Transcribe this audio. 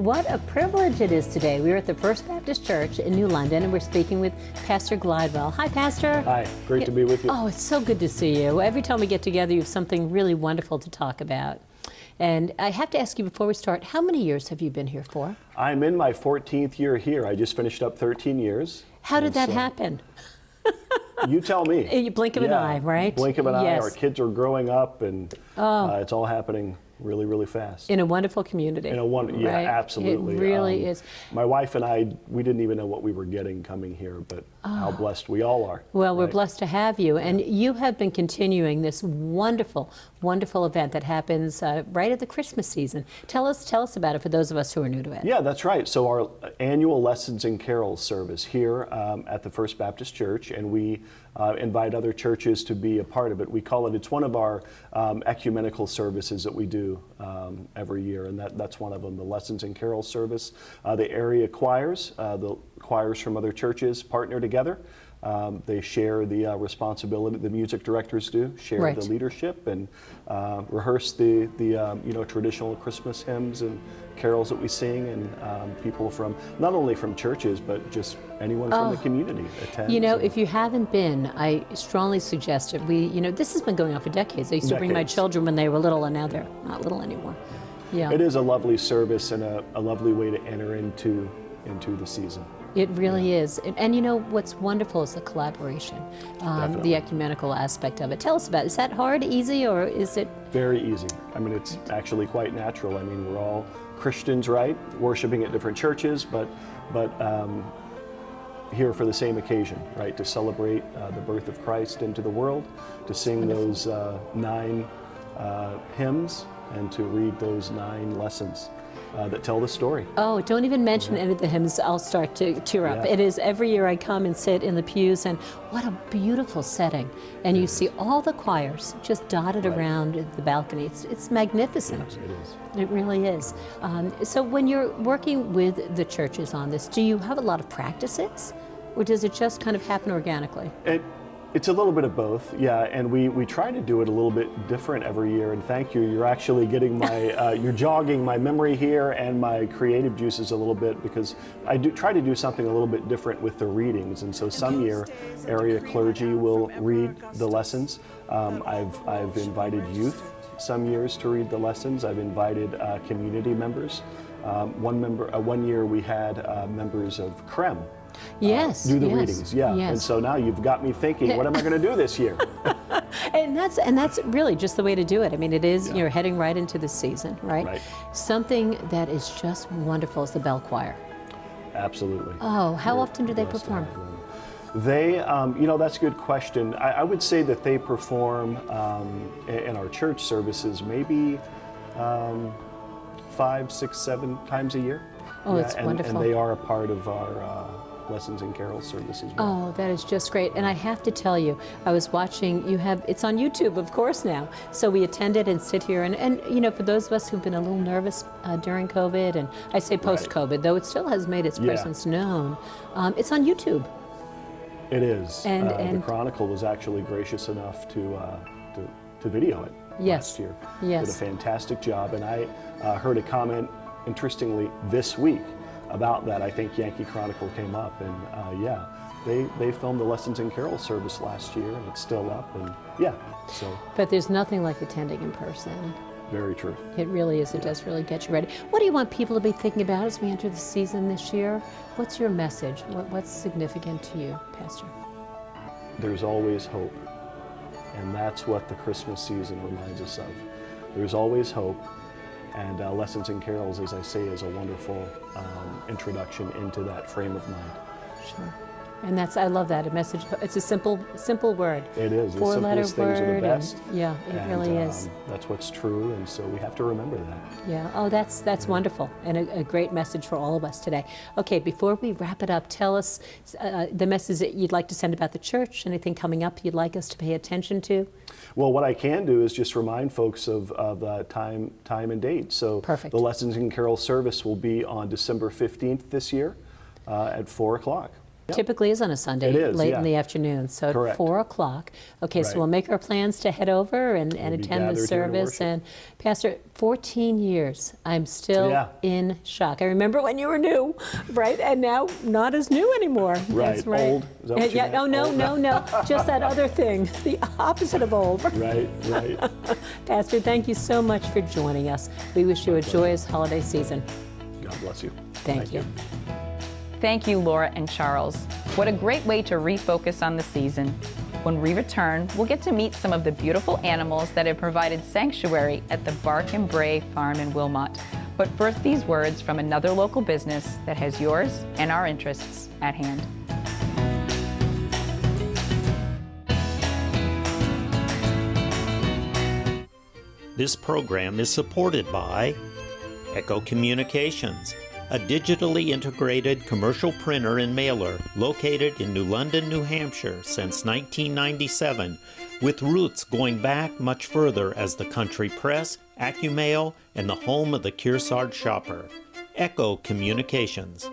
What a privilege it is today. We're at the First Baptist Church in New London, and we're speaking with Pastor Glidewell. Hi, Pastor. Hi, great to be with you. Oh, it's so good to see you. Every time we get together, you have something really wonderful to talk about. And I have to ask you before we start, how many years have you been here for? I'm in my 14th year here. I just finished up 13 years. How did that happen? You tell me. You blink of an eye, right? Blink of an eye. Yes. Our kids are growing up, and it's all happening really, really fast. In a wonderful community. Yeah, right? absolutely. It really is. My wife and I, we didn't even know what we were getting coming here, but how blessed we all are. Well, we're right? blessed to have you. And you have been continuing this wonderful, wonderful event that happens right at the Christmas season. Tell us about it for those of us who are new to it. Yeah, that's right. So our annual Lessons and Carols service here at the First Baptist Church, and we invite other churches to be a part of it. We call it, it's one of our ecumenical services that we do every year, and that's one of them, the Lessons and Carols service. The area choirs, the choirs from other churches partner together. They share the responsibility, the music directors do, share the leadership and rehearse the traditional Christmas hymns and carols that we sing, and people from, not only from churches, but just anyone from the community attends. You know, if you haven't been, I strongly suggest it. This has been going on for decades. I used to bring my children when they were little, and now they're not little anymore. Yeah. It is a lovely service and a lovely way to enter into the season. It really is. And you know, what's wonderful is the collaboration, the ecumenical aspect of it. Tell us about it. Is that hard, easy, or is it? Very easy. I mean, it's actually quite natural. I mean, we're all Christians, right? Worshiping at different churches, but here for the same occasion, right? To celebrate the birth of Christ into the world, to sing those 9 hymns, and to read those 9 lessons that tell the story. Oh, don't even mention any of the hymns. I'll start to tear up. It is every year I come and sit in the pews, and what a beautiful setting. And you see all the choirs just dotted around the balcony. It's magnificent. Yeah, it is. It really is. So when you're working with the churches on this, do you have a lot of practices, or does it just kind of happen organically? It's a little bit of both, yeah, and we try to do it a little bit different every year, and thank you. You're actually getting my, you're jogging my memory here and my creative juices a little bit, because I do try to do something a little bit different with the readings, and so some year area clergy will read the lessons. I've invited youth some years to read the lessons. I've invited community members. One year we had members of CREM. Do the readings, and so now you've got me thinking, what am I going to do this year? and that's really just the way to do it. I mean, it is, you're heading right into the season, right? Something that is just wonderful is the bell choir. Absolutely. Oh, how often do they perform? They, that's a good question. I would say that they perform in our church services maybe 5, 6, 7 times a year. Oh, it's wonderful. And they are a part of our Lessons and Carols service as well. Oh, that is just great. And I have to tell you, I was watching, it's on YouTube, of course, now. So we attended and sit here, and for those of us who've been a little nervous during COVID, and I say post-COVID, though it still has made its presence known, it's on YouTube. It is. And the Chronicle was actually gracious enough to video it last year. Yes. Did a fantastic job, and I heard a comment, interestingly, this week about that. I think Yankee Chronicle came up, and they filmed the Lessons and Carols service last year, and it's still up, and so. But there's nothing like attending in person. Very true. It really is. It does really get you ready. What do you want people to be thinking about as we enter the season this year? What's your message? What's significant to you, Pastor? There's always hope, and that's what the Christmas season reminds us of. There's always hope. And Lessons and Carols, as I say, is a wonderful introduction into that frame of mind. Sure. And I love that, a message. It's a simple word. It is. The simplest things are the best. It really is. That's what's true, and so we have to remember that. Yeah. Oh, that's wonderful, and a great message for all of us today. Okay, before we wrap it up, tell us the message that you'd like to send about the church, anything coming up you'd like us to pay attention to? Well, what I can do is just remind folks of time and date. So Perfect. The Lessons and Carols service will be on December 15th this year at 4 o'clock. typically is on a Sunday, It is, late yeah. in the afternoon, so Correct. at 4 o'clock. Okay, so Right. we'll make our plans to head over and be attend the gathered here to service. worship. And Pastor, 14 years, I'm still Yeah. in shock. I remember when you were new, right? And now not as new anymore. That's Right. Old? Is that what you Yeah, meant? no, no, Old? no, no, just that other thing, the opposite of old. Right, right. Pastor, thank you so much for joining us. We wish you a joyous holiday season. God bless you. Thank you. Thank you, Laura and Charles. What a great way to refocus on the season. When we return, we'll get to meet some of the beautiful animals that have provided sanctuary at the Bark and Bray Farm in Wilmot. But first, these words from another local business that has yours and our interests at hand. This program is supported by Echo Communications, a digitally integrated commercial printer and mailer located in New London, New Hampshire since 1997, with roots going back much further as the country press, ecumenical, and the home of the Kearsarge shopper. Echo Communications.